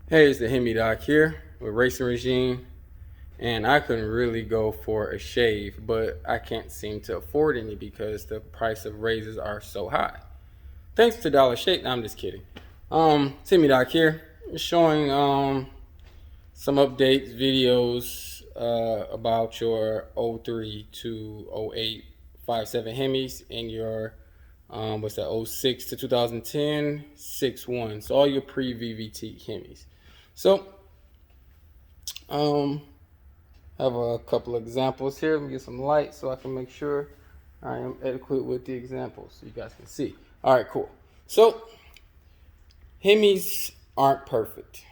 Hey, it's the Hemi Doc here with Racing Regime, and I couldn't really go for a shave, but I can't seem to afford any because the price of razors are so high. Thanks to Dollar Shave. No, I'm just kidding. It's Hemi Doc here, showing some updates, videos about your '03 to '08 5.7 Hemis and your what's that '06 to 2010 6.1. So all your pre-VVT Hemis. So um, have a couple of examples here. Let me get some light so I can make sure I am adequate with the examples so you guys can see. All right, cool. So Hemis aren't perfect.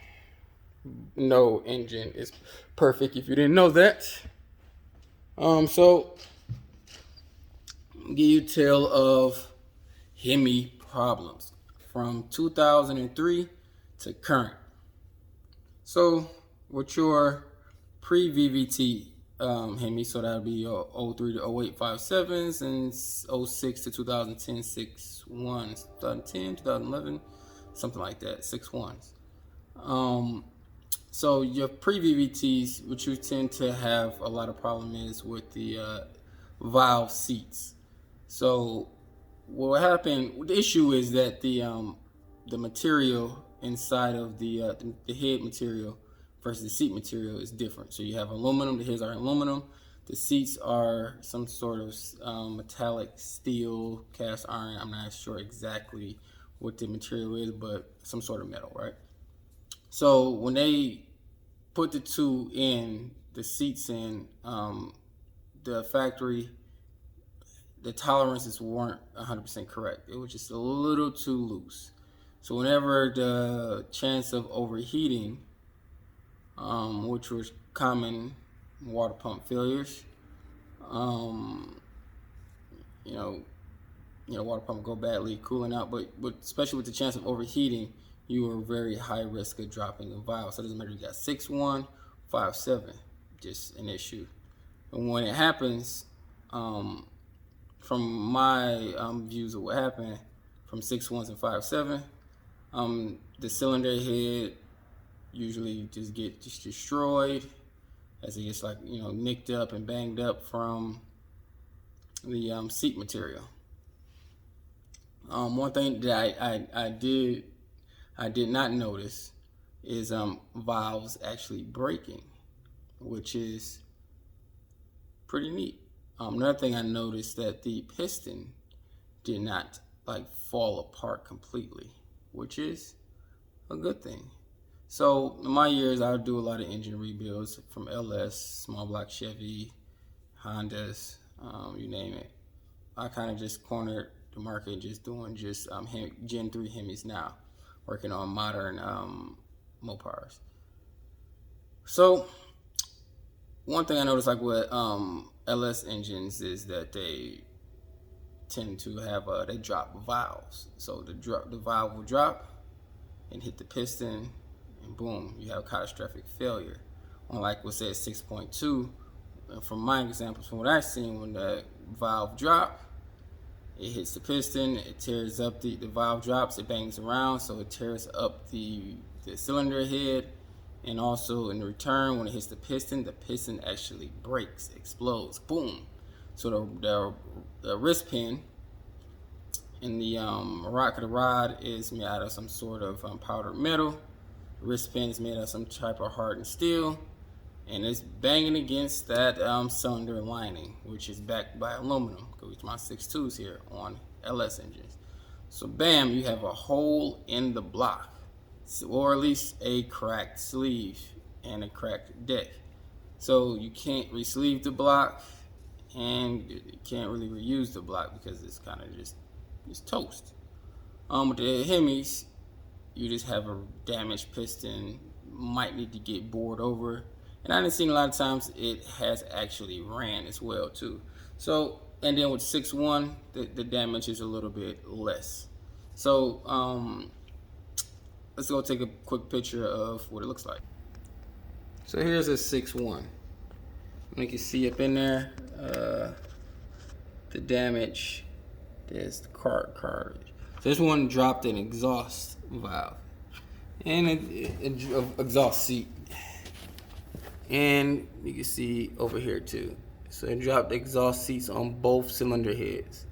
No engine is perfect if you didn't know that. So I'll give you a tale of Hemi problems from 2003 to current. So with your pre-VVT Hemi, so that would be your '03 to '08 5.7s and '06 to 2010 6.1s, 2010, 2011, something like that, 6.1s. So your pre-VVTs, which you tend to have a lot of problem is with the valve seats. So what happened? The issue is that the material inside of the head material versus the seat material is different. So you have aluminum. The heads are aluminum. The seats are some sort of metallic steel, cast iron. I'm not sure exactly what the material is, but some sort of metal, right? So when they put the two in, the seats in, the factory, the tolerances weren't 100% correct. It was just a little too loose. So whenever the chance of overheating, which was common water pump failures, um, you know, water pump go badly, cooling out, but especially with the chance of overheating, you are very high risk of dropping a valve. So it doesn't matter if you got 6.1, 5.7, just an issue. And when it happens, from my views of what happened from 6.1s and 5.7, the cylinder head usually just get destroyed as it gets nicked up and banged up from the seat material. One thing that I did not notice is valves actually breaking, which is pretty neat. Another thing I noticed that the piston did not fall apart completely, which is a good thing. So in my years, I would do a lot of engine rebuilds from LS, small block Chevy, Hondas, you name it. I kind of just cornered the market just doing Gen 3 Hemis now, working on modern Mopars. So one thing I noticed with LS engines is that they tend to have they drop valves. So the valve will drop and hit the piston, and boom, you have catastrophic failure. Unlike what says 6.2, from my examples, from what I've seen, when the valve drop, it hits the piston, it tears up the valve drops, it bangs around, so it tears up the cylinder head, and also in return, when it hits the piston actually breaks, explodes, boom. So the wrist pin and the rock of the rod is made out of some sort of powdered metal. The wrist pin is made out of some type of hardened steel, and it's banging against that cylinder lining, which is backed by aluminum, which my 6.2s here on LS engines. So bam, you have a hole in the block, or at least a cracked sleeve and a cracked deck. So you can't re-sleeve the block, and you can't really reuse the block because it's kind of just toast. With the Hemis, you just have a damaged piston, might need to get bored over. And I've seen a lot of times it has actually ran as well too. So, and then with 6.1, the damage is a little bit less. So let's go take a quick picture of what it looks like. So here's a 6.1. You can see up in there the damage. There's the cartridge. So this one dropped an exhaust valve. and an exhaust seat. And you can see over here too. So it dropped exhaust seats on both cylinder heads.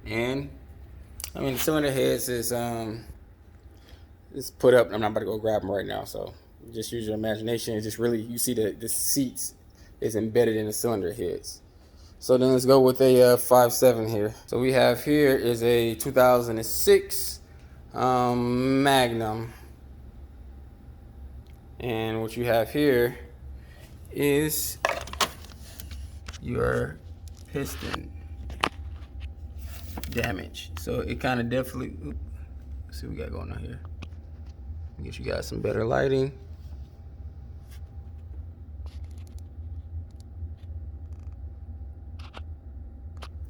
And I mean the cylinder heads is put up. I'm not about to go grab them right now, so just use your imagination. It's just really, you see the seats is embedded in the cylinder heads. So then let's go with a 5.7 here. So we have here is a 2006 Magnum. And what you have here is your piston damage. So it kind of definitely, let's see what we got going on here. Get you guys some better lighting.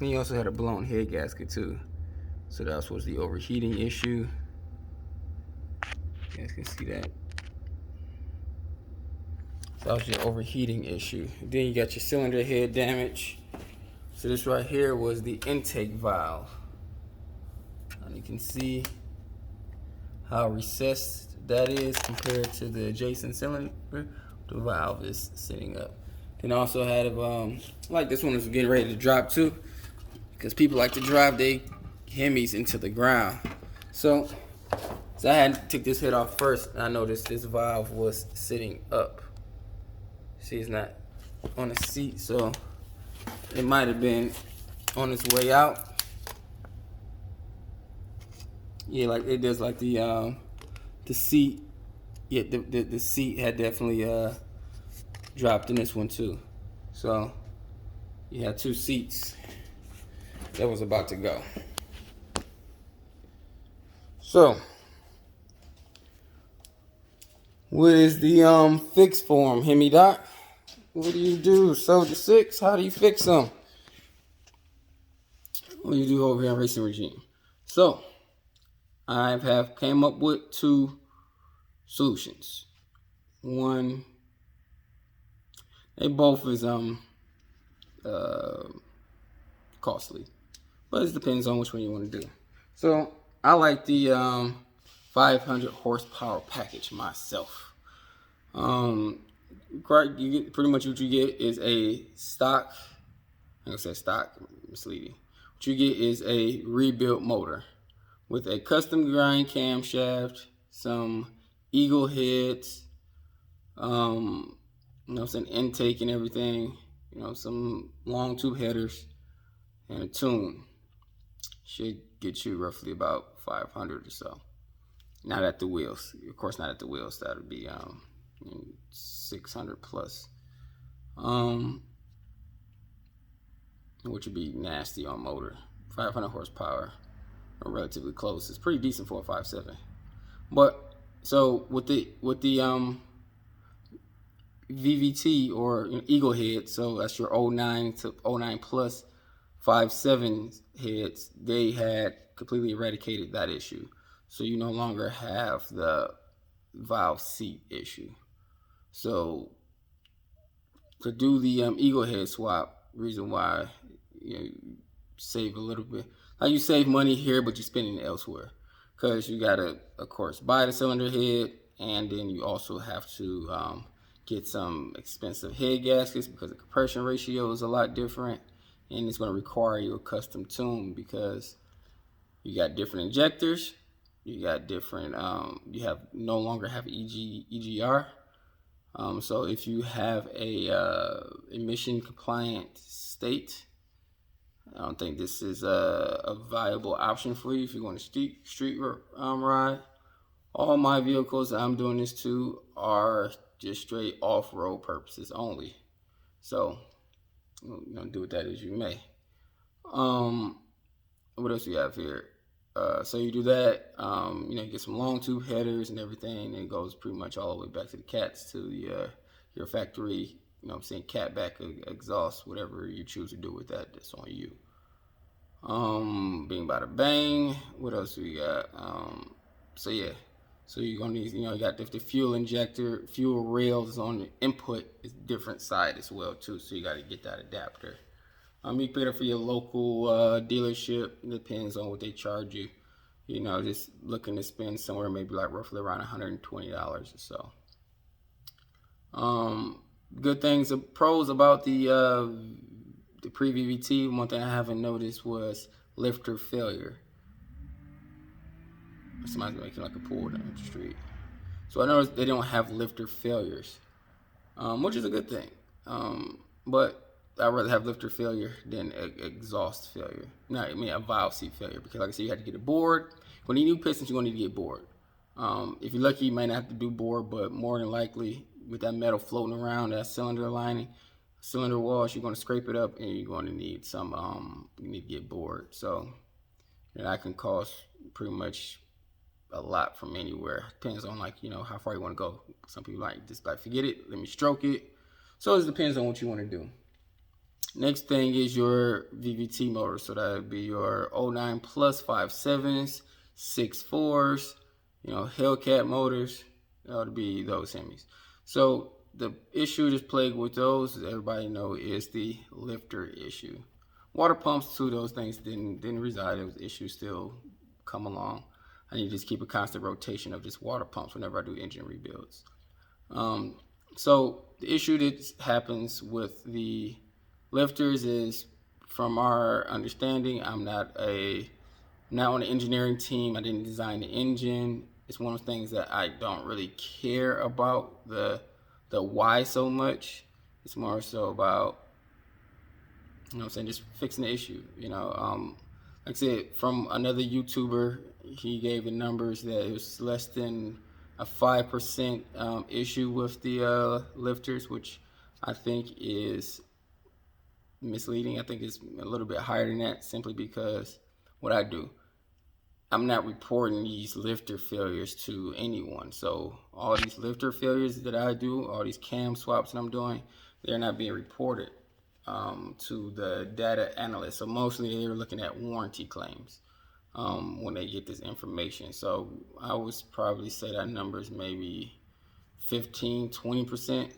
And you also had a blown head gasket too. So that was the overheating issue. You guys can see that. So that was your overheating issue. Then you got your cylinder head damage. So this right here was the intake valve. And you can see how recessed that is compared to the adjacent cylinder. The valve is sitting up. Then I also had like this one was getting ready to drop too, because people like to drive their Hemis into the ground. So I had to take this head off first, and I noticed this valve was sitting up. See, it's not on the seat, so it might have been on its way out. Yeah, like it does, like the seat. Yeah, the seat had definitely dropped in this one too. So you had two seats that was about to go. So what is the fix for them, Hemi Doc? What do you do? Soldier 6, how do you fix them? What do you do over here in Racing Regime? So I have came up with two solutions. One, they both is costly, but it depends on which one you want to do. So I like the 500 horsepower package myself. You get pretty much what you get is a stock. I'm gonna say stock, misleading. What you get is a rebuilt motor with a custom grind camshaft, some eagle heads, some intake and everything, some long tube headers, and a tune. Should get you roughly about 500 or so. Not at the wheels, of course. Not at the wheels. That would be 600 plus. Which would be nasty on motor. 500 horsepower, or relatively close. It's pretty decent for a 5.7. But so with the VVT or Eagle head, so that's your 09 to 09 plus 5.7 heads. They had completely eradicated that issue, so you no longer have the valve seat issue. So to do the Eagle head swap, reason why you save a little bit, like you save money here, but you're spending it elsewhere, because you gotta, of course, buy the cylinder head, and then you also have to get some expensive head gaskets because the compression ratio is a lot different, and it's going to require you a custom tune because you got different injectors, you got different, you have no longer have EGR. So if you have a emission compliant state, I don't think this is a viable option for you if you're going to street ride. All my vehicles that I'm doing this to are just straight off-road purposes only. So, do with that as you may. What else we have here? So you do that, get some long tube headers and everything, and it goes pretty much all the way back to the cats, to your factory, cat back exhaust, whatever you choose to do with that, that's on you. Bing bada bang. What else we got? So you're gonna need, you got the fuel injector, fuel rails on the input is different side as well too. So you got to get that adapter. You pick it up for your local dealership. It depends on what they charge you. Just looking to spend somewhere maybe like roughly around $120 or so. Good things, pros about the pre-VVT. One thing I haven't noticed was lifter failure. Somebody's making like a pool down the street. So I noticed they don't have lifter failures, which is a good thing. But I'd rather have lifter failure than exhaust failure. Not, I mean, a valve seat failure, because like I said, you have to get it bored. When you need new pistons, you're going to need to get bored. If you're lucky, you might not have to do bored, but more than likely, with that metal floating around, that cylinder lining, cylinder walls, you're going to scrape it up, and you're going to need you need to get bored. So that can cost pretty much a lot from anywhere. Depends on how far you want to go. Some people just forget it, let me stroke it. So it depends on what you want to do. Next thing is your VVT motor. So that would be your 09 plus 5.7s, 6.4s, Hellcat motors. That would be those Hemis. So the issue that's plagued with those, as everybody know, is the lifter issue. Water pumps too, those things didn't reside. Those issues still come along. I need to just keep a constant rotation of just water pumps whenever I do engine rebuilds. So the issue that happens with the lifters is, from our understanding, I'm not on the engineering team. I didn't design the engine. It's one of the things that I don't really care about the why so much. It's more so about, just fixing the issue. Like I said, from another YouTuber, he gave the numbers that it was less than a 5% issue with the lifters, which I think is misleading. I think it's a little bit higher than that, simply because what I do, I'm not reporting these lifter failures to anyone. So all these lifter failures that I do, all these cam swaps that I'm doing, they're not being reported to the data analyst. So mostly they're looking at warranty claims when they get this information. So I would probably say that number is maybe 15-20%,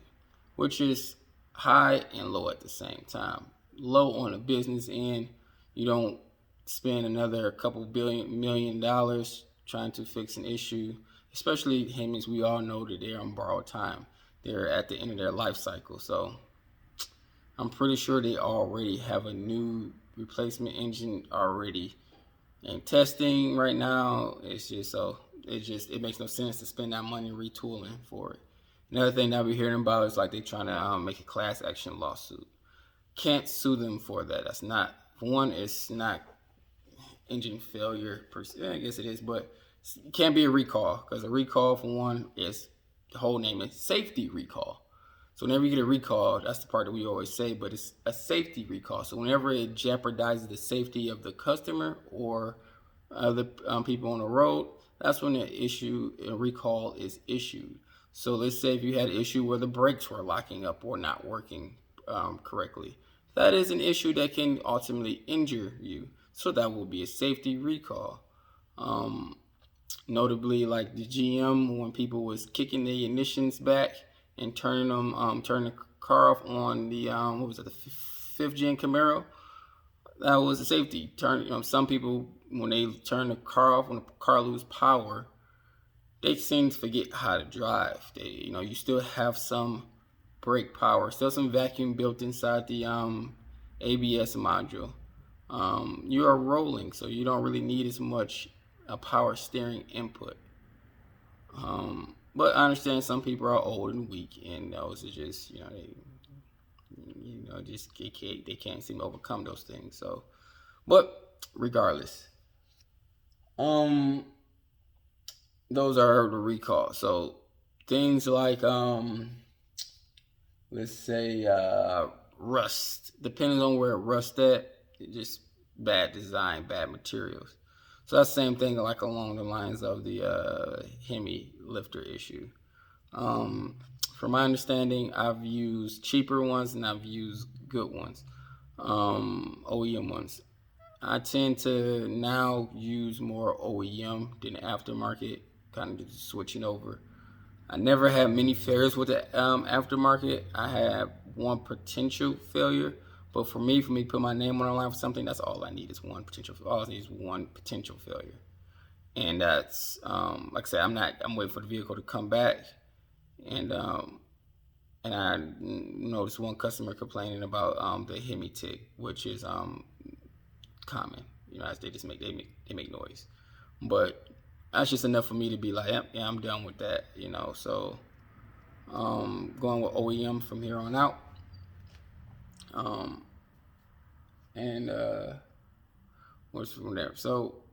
which is high and low at the same time. Low on the business end, you don't spend another couple million dollars trying to fix an issue, especially Hemis. We all know that they're on borrowed time. They're at the end of their life cycle. So I'm pretty sure they already have a new replacement engine already in testing right now. It makes no sense to spend that money retooling for it. Another thing that we're hearing about is they're trying to make a class action lawsuit. Can't sue them for that. That's not, for one, it's not engine failure per se. I guess it is, but it can't be a recall, because a recall, for one, is, the whole name is safety recall. So whenever you get a recall, that's the part that we always say, but it's a safety recall. So whenever it jeopardizes the safety of the customer or other people on the road, that's when a recall is issued. So let's say if you had an issue where the brakes were locking up or not working correctly, that is an issue that can ultimately injure you. So that will be a safety recall. Notably, like the GM, when people was kicking the ignitions back and turning the car off on the the 5th gen Camaro, that was a safety turn. Some people, when they turn the car off, when the car lose power, they seem to forget how to drive. You still have some brake power, still some vacuum built inside the ABS module. You are rolling, so you don't really need as much a power steering input. But I understand some people are old and weak, and those are just, they can't seem to overcome those things. So, but regardless, those are the recalls. So things like, let's say, rust, depending on where it rusts at, just bad design, bad materials. So that's the same thing, along the lines of the Hemi lifter issue. From my understanding, I've used cheaper ones and I've used good ones, OEM ones. I tend to now use more OEM than aftermarket, kind of just switching over. I never had many failures with the aftermarket. I had one potential failure, but for me to put my name on the line for something, that's all I need is one potential. All I need is one potential failure. and that's like I said, I'm waiting for the vehicle to come back, and I noticed one customer complaining about the Hemi tick, which is common. As they make noise, but that's just enough for me to be like, yeah, I'm done with that. So going with OEM from here on out, um, and what's from there. So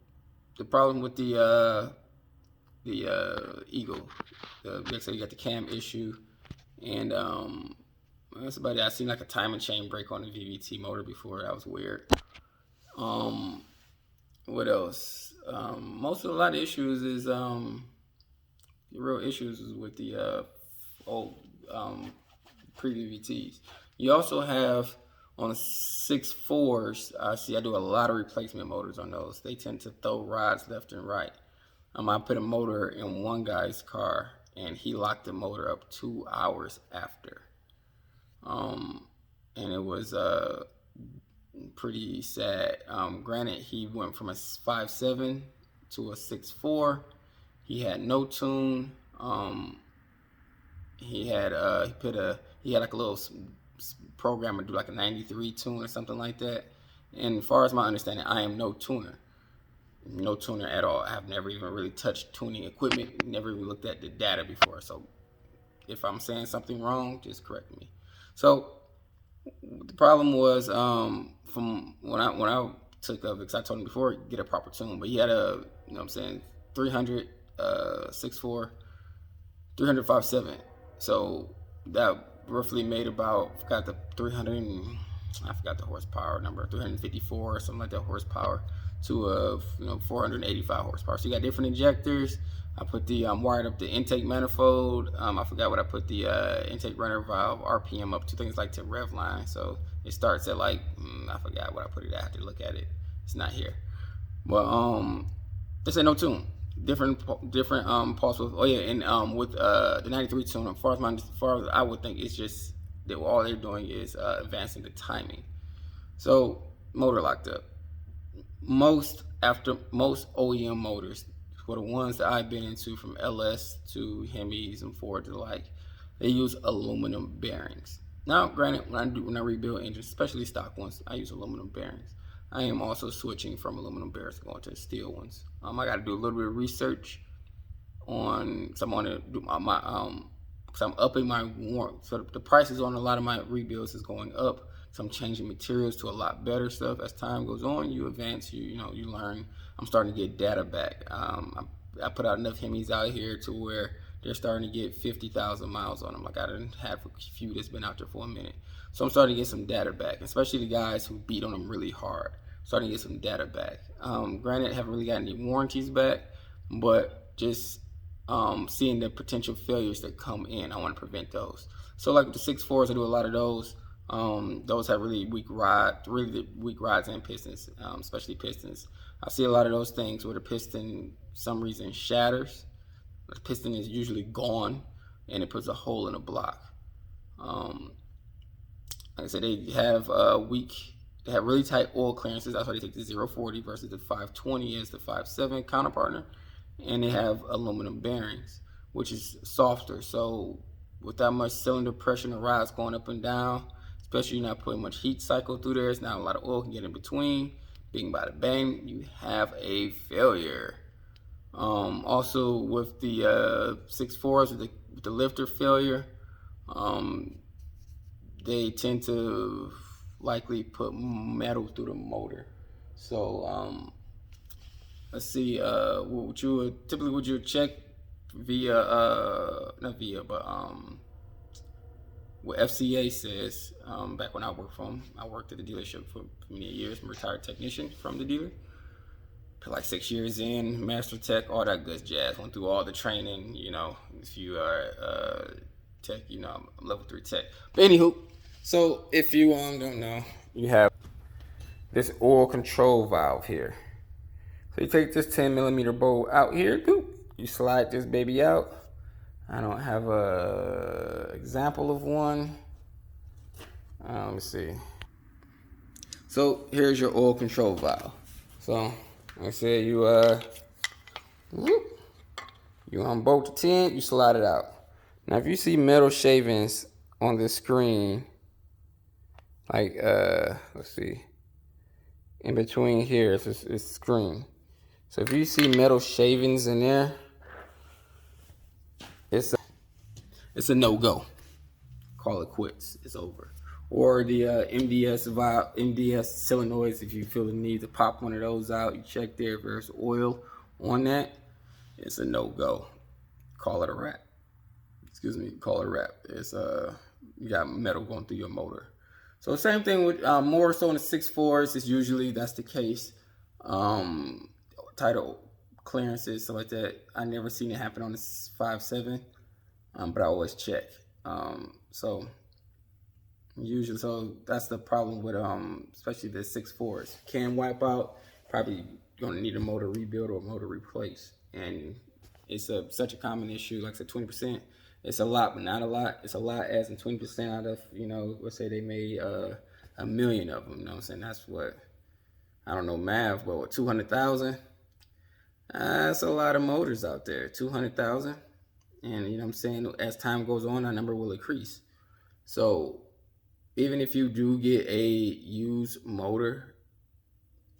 the problem with the Eagle, like I said, you got the cam issue, and that's about it. I seen like a timing chain break on the VVT motor before. That was weird. What else? A lot of issues is the real issues is with the old pre-VVTs. You also have on the 6.4s. I do a lot of replacement motors on those. They tend to throw rods left and right. I put a motor in one guy's car, and he locked the motor up 2 hours after. And it was pretty sad. Granted, he went from a 5.7 to a 6.4. He had no tune. He had like a little program to do like a 93 tune or something like that. And as far as my understanding, I am no tuner at all. I have never even really touched tuning equipment. Never even looked at the data before. So if I'm saying something wrong, just correct me. So the problem was from when I took up, because I told him before, get a proper tune, but he had a 300 6.4 300 5.7. So that roughly made about, I forgot the horsepower number, 354 or something like that horsepower to a 485 horsepower. So you got different injectors. I put the wired up the intake manifold. I forgot what I put the intake runner valve RPM up to, things like to rev line. So it starts at like I forgot what I put it at. I have to look at it. It's not here. But this ain't no tune. Different pulse width. Oh yeah, and with the 93 tune, as far as I would think, it's just that all they're doing is advancing the timing. So motor locked up. Most OEM motors, for the ones that I've been into, from LS to Hemis and Ford to like, they use aluminum bearings. Now, granted, when I rebuild engines, especially stock ones, I use aluminum bearings. I am also switching from aluminum bearings going to steel ones. I got to do a little bit of research on, because I want to do because I'm upping my warranty. So the prices on a lot of my rebuilds is going up. So I'm changing materials to a lot better stuff. As time goes on, you advance, you learn. I'm starting to get data back. I put out enough Hemis out here to where they're starting to get 50,000 miles on them. Like I didn't have a few that's been out there for a minute. So I'm starting to get some data back, especially the guys who beat on them really hard. Starting to get some data back. Granted, I haven't really got any warranties back, but just seeing the potential failures that come in, I want to prevent those. So like with the 6.4s, I do a lot of those. Those have really weak rods and pistons, especially pistons. I see a lot of those things where the piston, for some reason, shatters. The piston is usually gone, and it puts a hole in the block. Like I said, they have they have really tight oil clearances. That's why they take the 040 versus the 520 as the 5.7 counterpartner. And they have aluminum bearings, which is softer. So with that much cylinder pressure and the rods going up and down, especially you're not putting much heat cycle through there, it's not a lot of oil can get in between. Bing bada bang, you have a failure. Also with the 6.4s, with the lifter failure, they tend to likely put metal through the motor. So let's see, would you check via not via, but what FCA says. Back when I worked at the dealership for many years. I'm a retired technician from the dealer. Put like 6 years in, master tech, all that good jazz. Went through all the training. If you are tech, I'm level 3 tech. But anywho, so if you don't know, you have this oil control valve here. So you take this 10 millimeter bolt out here, you slide this baby out. I don't have a example of one. Let me see. So here's your oil control valve. So like I said, you Whoop. You unbolt the tin, you slide it out. Now, if you see metal shavings on the screen, like let's see, in between here, it's screen. So if you see metal shavings in there, it's a no go. Call it quits. It's over. Or the MDS solenoids. If you feel the need to pop one of those out, you check there if there's oil on that. It's a no go. Call it a wrap. Excuse me. Call it a wrap. It's you got metal going through your motor. So same thing with more so in the 6.4s. It's usually that's the case. Title clearances, stuff like that. I never seen it happen on the 5.7, but I always check. So that's the problem with especially the 6.4s. Can wipe out. Probably gonna need a motor rebuild or a motor replace, and it's such a common issue. Like I said, 20%. It's a lot, but not a lot. It's a lot, as in 20% out of, let's say they made 1 million of them. You know what I'm saying? That's what, I don't know math, but what, 200,000? That's a lot of motors out there. 200,000, and you know what I'm saying. As time goes on, that number will increase. So even if you do get a used motor,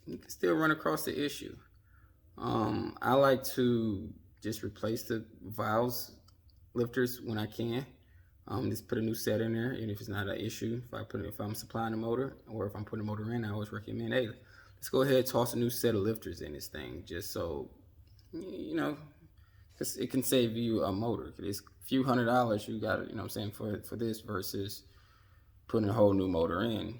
you can still run across the issue. I like to just replace the valves lifters when I can. Just put a new set in there, and if it's not an issue, if I'm supplying a motor or if I'm putting a motor in, I always recommend, hey, let's go ahead and toss a new set of lifters in this thing, just so because it can save you a motor. It's a few $100 you got, you know what I'm saying, for this versus putting a whole new motor in.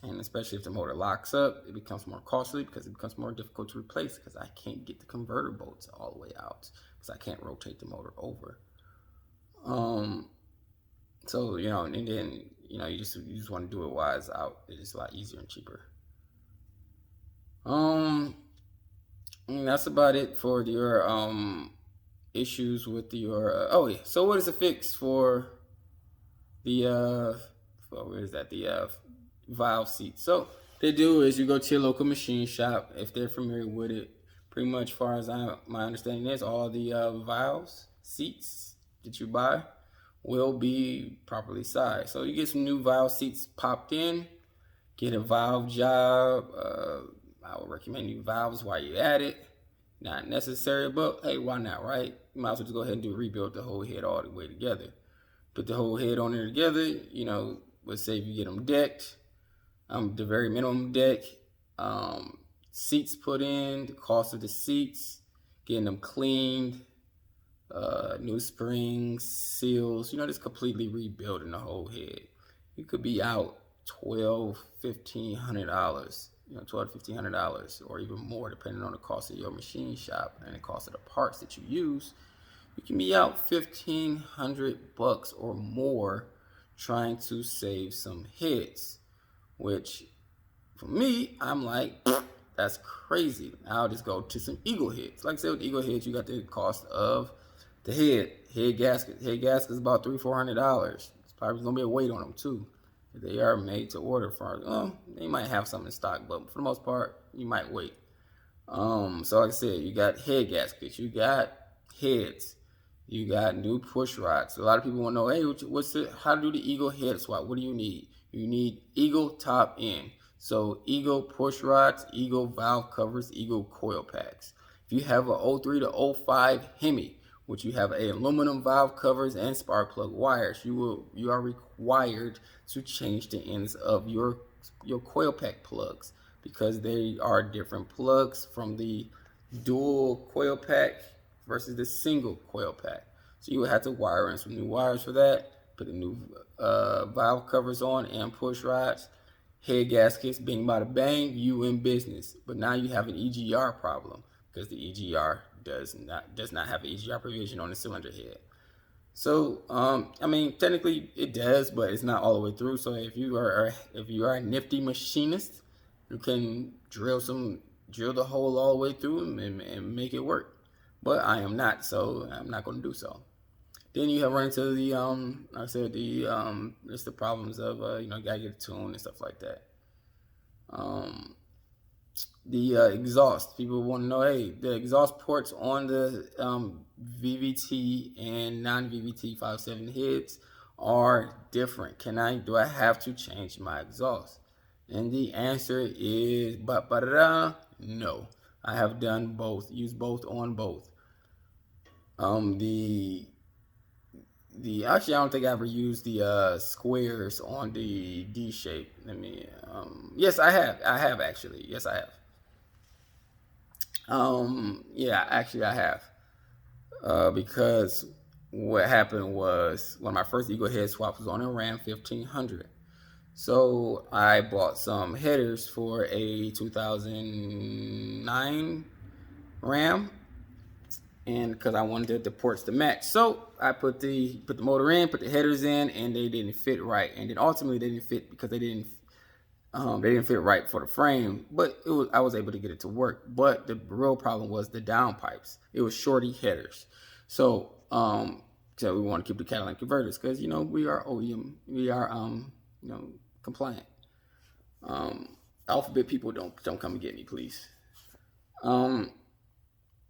And especially if the motor locks up, it becomes more costly because it becomes more difficult to replace because I can't get the converter bolts all the way out because I can't rotate the motor over. So, and then, you just want to do it while it's out. It's a lot easier and cheaper. And that's about it for your issues with your oh yeah. So what is the fix for the valve seat? So they do is you go to your local machine shop if they're familiar with it. Pretty much, as far as my understanding is, all the valves seats that you buy will be properly sized. So you get some new valve seats popped in, get a valve job. I would recommend new valves while you're at it. Not necessary, but hey, why not, right? You might as well just go ahead and rebuild the whole head all the way together. Put the whole head on there together, let's say if you get them decked, the very minimum deck, seats put in, the cost of the seats, getting them cleaned, new springs, seals, just completely rebuilding the whole head. You could be out $1,200-$1,500, $1,200-$1,500, or even more depending on the cost of your machine shop and the cost of the parts that you use. You can be out $1,500 or more trying to save some heads, which for me, I'm like, that's crazy. I'll just go to some eagle heads. Like I said, with eagle heads, you got the cost of the head gasket. Head gasket is about $300-$400. It's probably gonna be a weight on them too. They are made to order for. They might have some in stock, but for the most part, you might wait. So like I said, you got head gaskets, you got heads, you got new push rods. A lot of people want to know, hey, how to do the eagle head swap? What do you need? You need eagle top end. So eagle push rods, eagle valve covers, eagle coil packs. If you have a 03 to 05 Hemi, which you have aluminum valve covers and spark plug wires, you are required to change the ends of your coil pack plugs because they are different plugs from the dual coil pack versus the single coil pack. So you would have to wire in some new wires for that, put the new valve covers on and push rods, head gaskets, bing bada bang, you in business. But now you have an EGR problem because the EGR does not have an EGR provision on the cylinder head. So technically it does, but it's not all the way through. So if you are a nifty machinist, you can drill the hole all the way through and make it work. But I am not, so I'm not going to do so. Then you have run into the like I said, it's the problems of you gotta get a tune and stuff like that. the exhaust. People want to know, hey, the exhaust ports on the VVT and non-VVT 5.7 heads are different. Do I have to change my exhaust? And the answer is no. I have done both, used both on both. The actually, I don't think I ever used the squares on the D shape. Let me. Yes, I have. I have actually. Yes, I have. Yeah, actually, I have. Because what happened was one of my first Eagle head swaps was on a Ram 1500. So I bought some headers for a 2009 Ram, and because I wanted the ports to match, so I put the motor in, put the headers in, and they didn't fit right. And then ultimately they didn't fit because they didn't fit right for the frame, but I was able to get it to work. But the real problem was the downpipes. It was shorty headers. So so we want to keep the Cadillac converters because we are OEM, we are compliant. Alphabet people don't come and get me, please.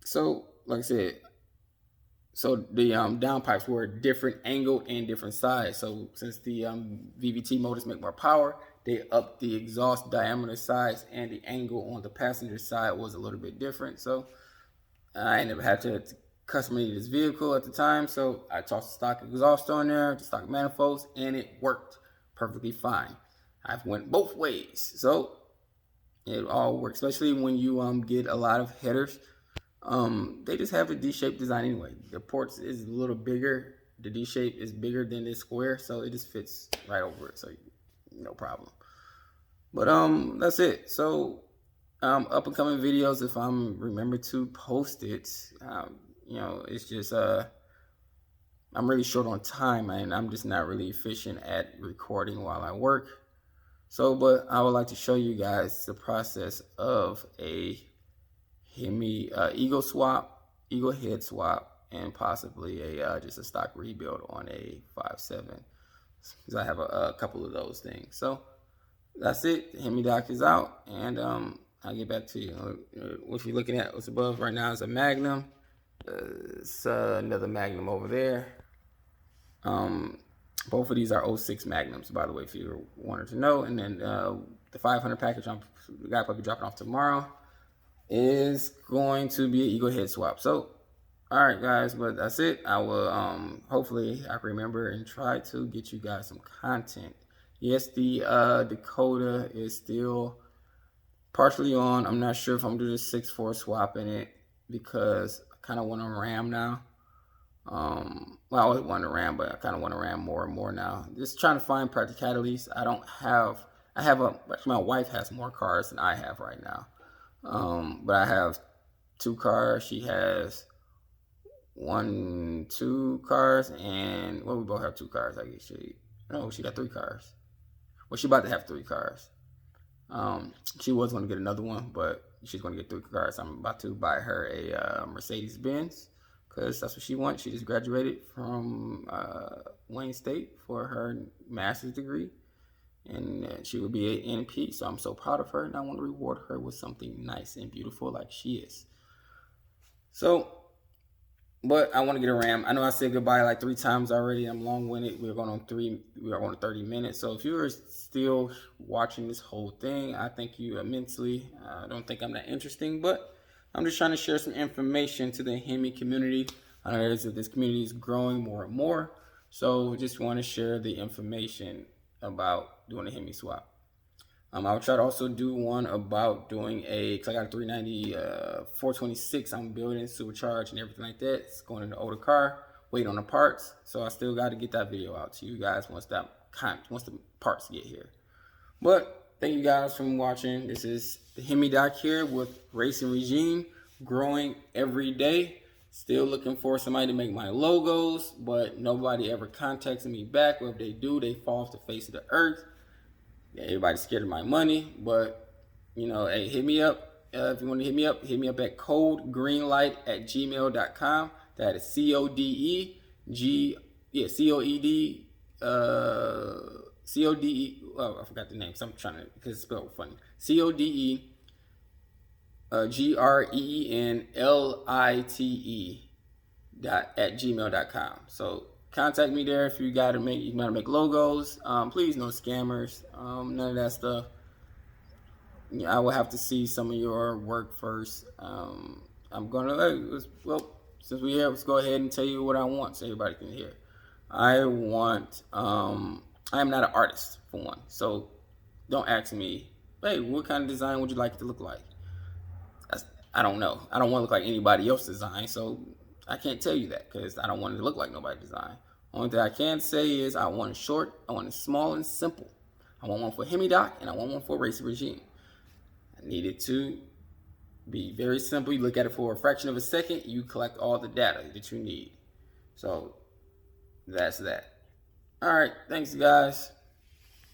So like I said, so the downpipes were different angled and different size. So since the VVT motors make more power, they upped the exhaust diameter size, and the angle on the passenger side was a little bit different. So I ended up having to custom made this vehicle at the time. So I tossed the stock exhaust on there, the stock manifolds, and it worked perfectly fine. I've went both ways. So it all works, especially when you get a lot of headers. They just have a D-shaped design anyway. The ports is a little bigger. The D-shape is bigger than this square, so it just fits right over it. So no problem. But that's it. So up and coming videos, if I'm remember to post it, it's just I'm really short on time, and I'm just not really efficient at recording while I work. So, but I would like to show you guys the process of a Hemi Eagle swap, Eagle head swap, and possibly a just a stock rebuild on a 5.7, because I have a couple of those things. So that's it. The Hemi doc is out, and I'll get back to you. What you're looking at, what's above right now is a Magnum. It's another Magnum over there. Both of these are 06 Magnums, by the way, if you wanted to know. And then the 500 package the guy probably dropping off tomorrow is going to be an Eagle head swap. So, all right, guys, but that's it. I will hopefully I can remember and try to get you guys some content. Yes, the Dakota is still partially on. I'm not sure if I'm doing the 6.4 swap in it because I kind of want a Ram now. Well, I always wanted a Ram, but I kind of want a Ram more and more now. Just trying to find practicalities. Actually, my wife has more cars than I have right now. But I have 2 cars. She has 2 cars, and we both have 2 cars. I guess she got 3 cars. Well, she's about to have 3 cars. She was going to get another one, but she's going to get 3 cars. I'm about to buy her a Mercedes Benz because that's what she wants. She just graduated from Wayne State for her master's degree, and she will be an NP. So I'm so proud of her, and I want to reward her with something nice and beautiful like she is. So, but I want to get a Ram. I know I said goodbye like 3 times already. I'm long-winded. We are going on 30 minutes. So if you're still watching this whole thing, I thank you immensely. I don't think I'm that interesting, but I'm just trying to share some information to the Hemi community. I know this community is growing more and more. So just want to share the information about doing a Hemi swap. I'll try to also do one about doing because I got a 390 426 I'm building, supercharged and everything like that. It's going in the older car, waiting on the parts. So I still got to get that video out to you guys once the parts get here. But thank you guys for watching. This is the Hemi Doc here with Racing Regime, growing every day. Still looking for somebody to make my logos, but nobody ever contacts me back. Or if they do, they fall off the face of the earth. Yeah, everybody's scared of my money, but hey, hit me up. If you want to hit me up at codegreenlight@gmail.com. That is CODE COED CODE. Oh, I forgot the name. So I'm trying to because it's spelled funny. CODE GRENLITE at gmail.com. So contact me there if you gotta make logos. Please, no scammers. None of that stuff. I will have to see some of your work first. I'm gonna since we're here, let's go ahead and tell you what I want so everybody can hear. I want I am not an artist for one, so don't ask me, hey, what kind of design would you like it to look like? I don't know. I don't want to look like anybody else's design, so I can't tell you that because I don't want it to look like nobody's design. Only thing I can say is I want it short, I want it small and simple. I want one for Hemi Doc and I want one for Racer Regime. I need it to be very simple. You look at it for a fraction of a second, you collect all the data that you need. So that's that. All right, thanks guys.